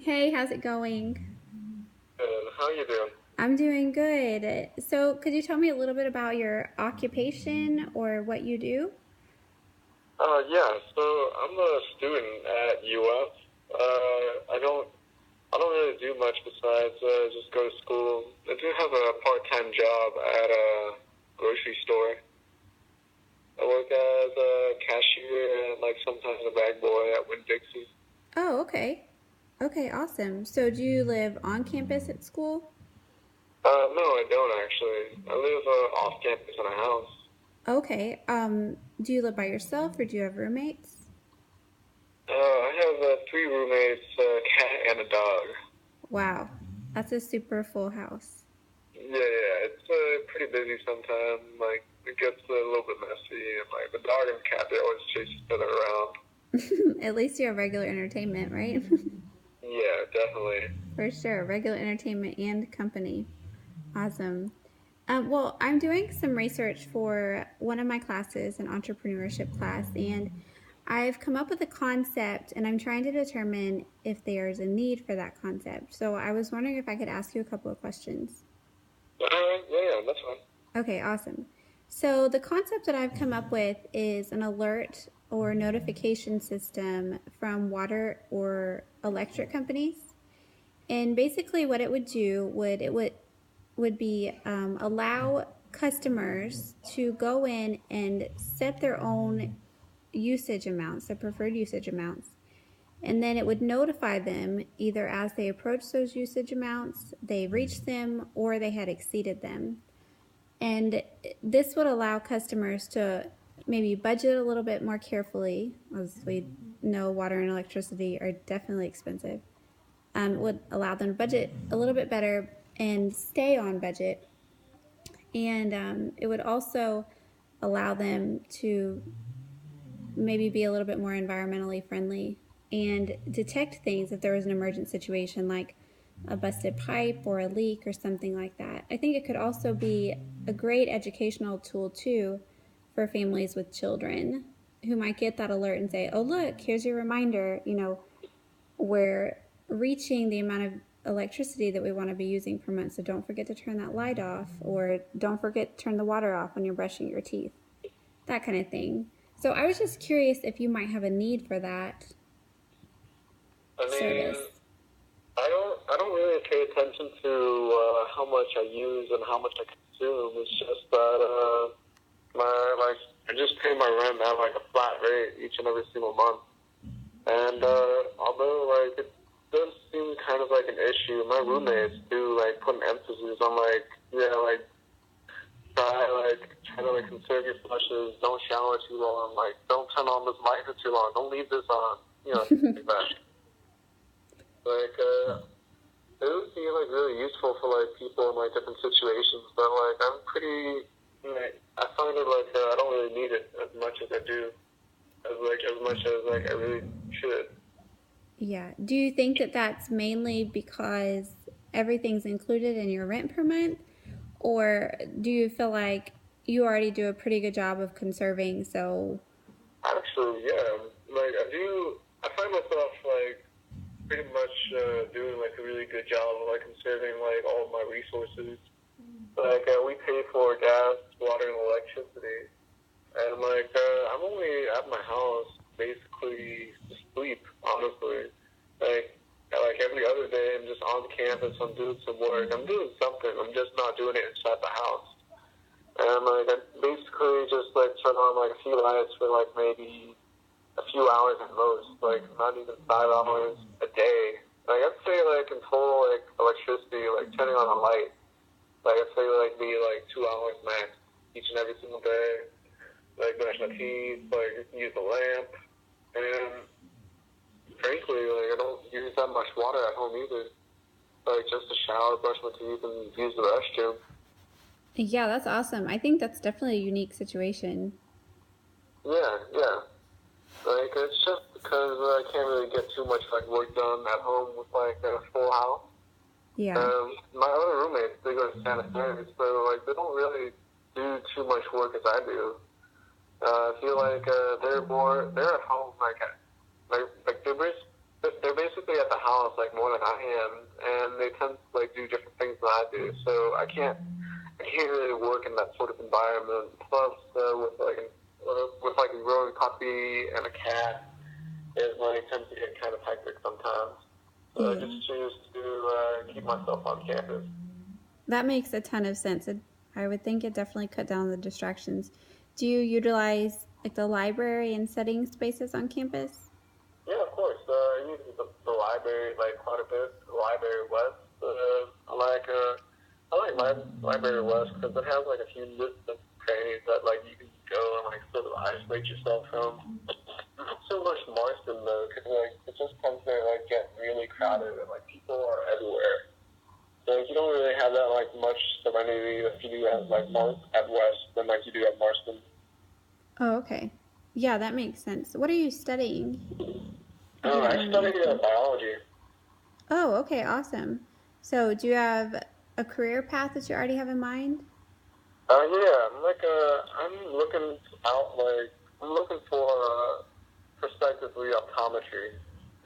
Hey, how's it going? Good. How you doing? I'm doing good. So, could you tell me a little bit about your occupation or what you do? Yeah. So I'm a student at UF. I don't really do much besides just go to school. I do have a part-time job at a grocery store. I work as a cashier and like sometimes a bag boy at Winn-Dixie. Oh, okay. Okay, awesome. So, do you live on campus at school? No, I don't actually. I live off campus in a house. Okay. Do you live by yourself or do you have roommates? I have three roommates, a cat and a dog. Wow, that's a super full house. Yeah, it's pretty busy sometimes. Like it gets a little bit messy, and like the dog and cat, they always chase each other around. At least you have regular entertainment, right? Yeah, definitely. For sure, regular entertainment and company. Awesome. Well, I'm doing some research for one of my classes, an entrepreneurship class, and I've come up with a concept and I'm trying to determine if there's a need for that concept. So I was wondering if I could ask you a couple of questions. Yeah, that's fine. Okay, awesome. So the concept that I've come up with is an alert or notification system from water or electric companies. And basically, what it would do would be allow customers to go in and set their own usage amounts, their preferred usage amounts, and then it would notify them either as they approach those usage amounts, they reached them, or they had exceeded them. And this would allow customers to maybe budget a little bit more carefully, as we know water and electricity are definitely expensive. Would allow them to budget a little bit better and stay on budget. And it would also allow them to maybe be a little bit more environmentally friendly and detect things if there was an emergent situation like a busted pipe or a leak or something like that. I think it could also be a great educational tool too for families with children who might get that alert and say, "Oh, look, here's your reminder, we're reaching the amount of electricity that we want to be using per month. So don't forget to turn that light off, or don't forget to turn the water off when you're brushing your teeth." That kind of thing. So I was just curious if you might have a need for that I mean, service. I don't really pay attention to how much I use and how much I consume. It's just that I just pay my rent at like a flat rate each and every single month. And although like it does seem kind of like an issue, my roommates do like put an emphasis on like like try to like conserve your flushes, don't shower too long, like don't turn on this light for too long, don't leave this on, like that. Like it would be like really useful for like people in like different situations, but like I'm pretty like I find it like I don't really need it as much as I do, as much as like I really should. Yeah. Do you think that that's mainly because everything's included in your rent per month? Or do you feel like you already do a pretty good job of conserving? So, Actually, yeah, like I do. I find myself like pretty much doing like a really good job of like conserving like all of my resources. Like we pay for gas, water, and electricity, and like I'm only at my house basically to sleep. Honestly, like every other day, I'm just on campus. I'm doing some work. I'm doing something. I'm just not doing it inside the house. And like I basically just like turn on like a few lights for like maybe a few hours at most, like not even 5 hours a day. Like I'd say like in total like electricity, like turning on a light, like I'd say like be like 2 hours max each and every single day. Like brush my teeth, like use the lamp, and frankly, like I don't use that much water at home either. Like just to shower, brush my teeth, and use the restroom. yeah, that's awesome. I think that's definitely a unique situation. Yeah. Like it's just because I can't really get too much like work done at home with like a full house. Yeah. My other roommates, they go to sanitariums, so like they don't really do too much work as I do. I feel like they're at home like they're basically at the house like more than I am, and they tend to like do different things than I do. So I can't really work in that sort of environment. Plus, with like a growing puppy and a cat, it like tends to get kind of hectic sometimes. So I Yeah. just choose to keep myself on campus. That makes a ton of sense. I would think it definitely cut down the distractions. Do you utilize like the library and studying spaces on campus? Yeah, of course. I use the library like quite a bit. The Library West. I like Library West because it has like a few different crannies that like you can go and like sort of isolate yourself from. Not so much Marston though, because like it just tends to like get really crowded and like people are everywhere. So like, you don't really have that like much serenity that you do at like at West than like you do at Marston. Oh, okay. Yeah, that makes sense. What are you studying, if you Oh, don't I mind me studied asking? biology. Oh, okay, awesome. So, do you have a career path that you already have in mind? Yeah, I'm looking I'm looking for prospectively optometry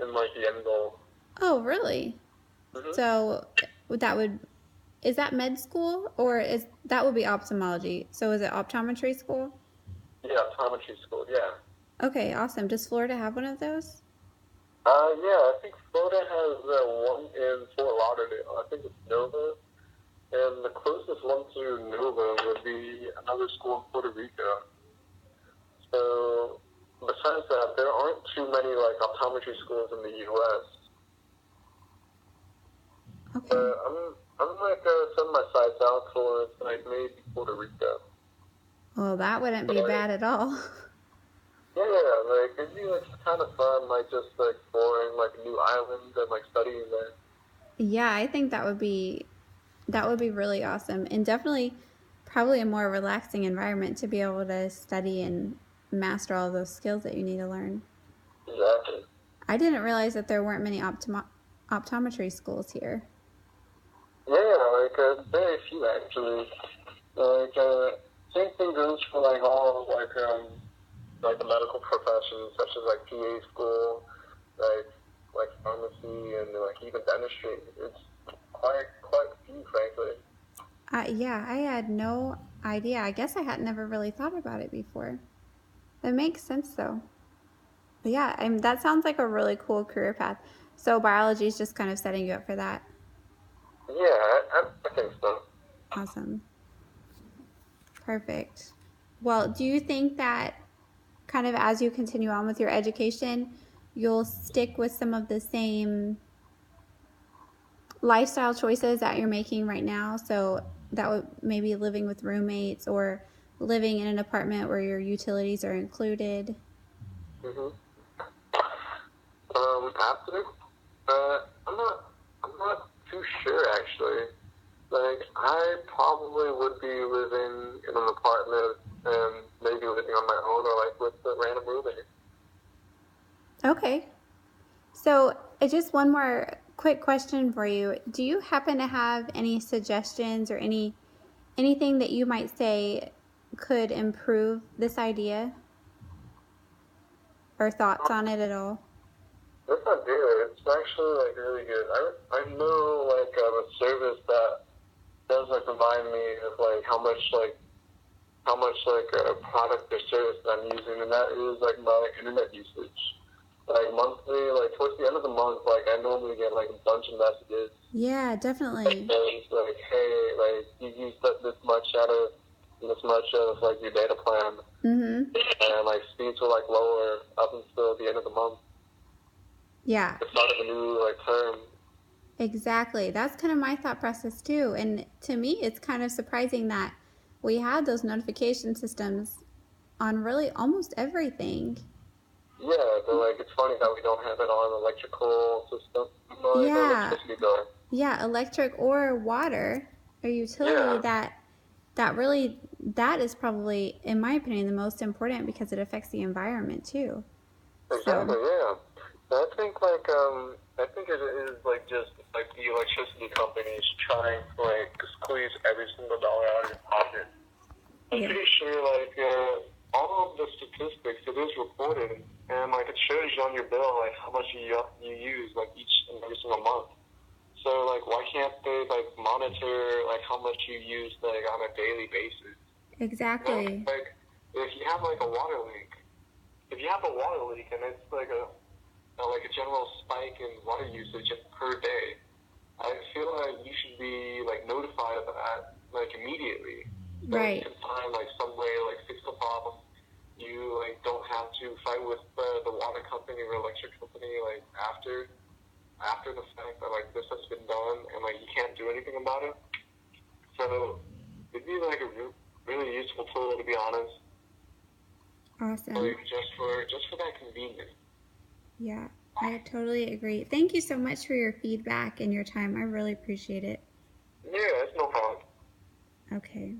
in like the end goal. Oh, really? Mm-hmm. So, that would is that med school or is that would be ophthalmology? So, is it optometry school? Yeah, optometry school. Yeah. Okay, awesome. Does Florida have one of those? Yeah, I think Florida has one in Fort Lauderdale. I think it's Nova, and the closest one to Nova would be another school in Puerto Rico. So besides that, there aren't too many like optometry schools in the U.S. Okay. I'm like setting my sights out towards like maybe Puerto Rico. Well, that wouldn't But be bad at all. yeah, like it'd be like kind of fun, like just like exploring like a new island and like studying there. Yeah, I think that would be really awesome and definitely probably a more relaxing environment to be able to study and master all those skills that you need to learn. Exactly. I didn't realize that there weren't many optometry schools here. Yeah, like very few actually. Like same thing goes for like the medical professions such as like PA school, like like pharmacy and like even dentistry. It's quite few, frankly. Yeah, I had no idea. I guess I had never really thought about it before. That makes sense though. But yeah, that sounds like a really cool career path. So biology is just kind of setting you up for that. Yeah, I think so. Awesome. Perfect. Well, do you think that kind of as you continue on with your education, you'll stick with some of the same lifestyle choices that you're making right now? So that would maybe living with roommates or living in an apartment where your utilities are included. hmm After, I'm not too sure actually. Like, I probably would be living in an apartment and maybe living on my own or like with a random roommate. Okay. So just one more quick question for you. Do you happen to have any suggestions or anything that you might say could improve this idea or thoughts on it at all? That's not good. It's actually like really good. I know like a service that does like remind me of like how much like a product or service that I'm using, and that is like my internet usage. Like monthly, like towards the end of the month, like I normally get like a bunch of messages. Yeah, definitely. And it's like, hey, like you used up this much of like your data plan, Mm-hmm. and like speeds will like lower up until the end of the month, Yeah, the start of a new like term. exactly. That's kind of my thought process too. And to me, it's kind of surprising that we have those notification systems on really almost everything. Yeah, but like it's funny that we don't have it on electrical system, like Yeah, electricity bill. yeah, electric or water or utility Yeah, that really that is probably in my opinion the most important because it affects the environment too. So, exactly. Yeah, I think it is like just like the electricity companies trying to like squeeze every single dollar out of your pocket. I'm yeah. pretty sure like all of the statistics it is reported, and like it shows you on your bill like how much you So like, why can't they like monitor like how much you use like on a daily basis? Exactly. Like, if you have like a water leak, and it's like a general spike in water usage per day, I feel like you should be like notified of that like immediately, so you Right. can find like some way to like fix the problem. You like don't have to fight with the water company or electric company like after the fact that like this has been done and like you can't do anything about it. So it'd be like a really useful tool, to be honest, Awesome. like just for that convenience. Yeah, I totally agree. Thank you so much for your feedback and your time. I really appreciate it. Yeah, it's no problem. Okay.